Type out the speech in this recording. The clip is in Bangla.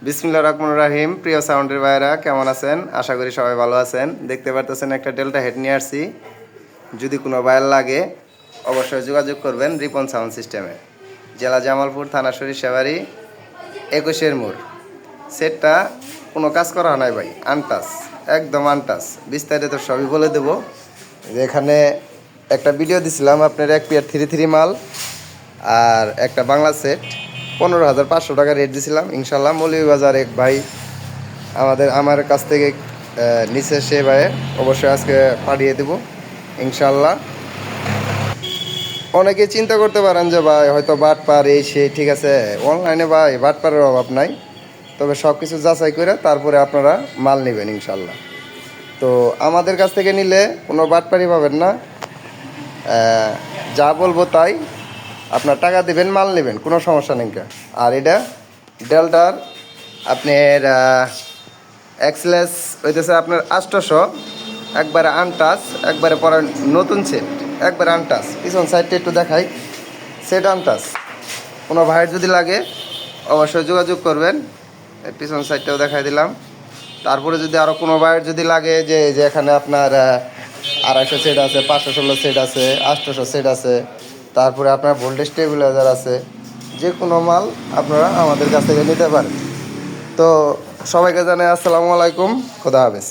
বিসমিল্লাহির রহমানির রহিম। প্রিয় সাউন্ডের ভাইরা কেমন আছেন? আশা করি সবাই ভালো আছেন। দেখতে পারতেছেন একটা ডেল্টা হেড নিয়ে আসছি। যদি কোনো ভাইয়ের লাগে অবশ্যই যোগাযোগ করবেন রিপন সাউন্ড সিস্টেমে। জেলা জামালপুর, থানা সরিষাবাড়ি, 21 মোড়। সেটটা কোনো কাজ করা নাই ভাই, আনটাচ, একদম আনটাচ। বিস্তারিত সবই বলে দেবো। এখানে একটা ভিডিও দিছিলাম আপনার 1 পেয়ার 3 মাল আর একটা বাংলা সেট 15,500 টাকা রেট দিয়েছিলাম। ইনশাল্লাহ মৌলভীবাজার এক ভাই আমার কাছ থেকে নিচে, সে ভাই অবশ্যই আজকে পাঠিয়ে দেবো ইনশাল্লাহ। অনেকে চিন্তা করতে পারেন যে ভাই হয়তো বাটপার এই সে, ঠিক আছে, অনলাইনে ভাই বাটপারের অভাব নাই, তবে সব কিছু যাচাই করে তারপরে আপনারা মাল নেবেন ইনশাল্লাহ। তো আমাদের কাছ থেকে নিলে কোনো বাটপারি পাবেন না, যা বলবো তাই, আপনার টাকা দেবেন, মাল নেবেন, কোনো সমস্যা নেই। আর এটা ডেল্টার আপনার এক্সলেস হইতেছে আপনার 800, একবারে আনটাচ, একবারে পরে নতুন সেট, একবারে আনটাচ। পিছন সাইডটা একটু দেখাই, সেট আনটাচ। কোনো ভাইয়ের যদি লাগে অবশ্যই যোগাযোগ করবেন। পিছন সাইডটাও দেখাই দিলাম। তারপরে যদি আরও কোনো ভাইয়ের যদি লাগে যে এখানে আপনার 250 সেট আছে, 516 সেট আছে, 800 সেট আছে, তারপরে আপনার ভোল্টেজ স্টেবিলাইজার আছে, যে কোনো মাল আপনারা আমাদের কাছ থেকে নিতে পারেন। তো সবাইকে জানাই আসসালামু আলাইকুম, খোদা হাফেজ।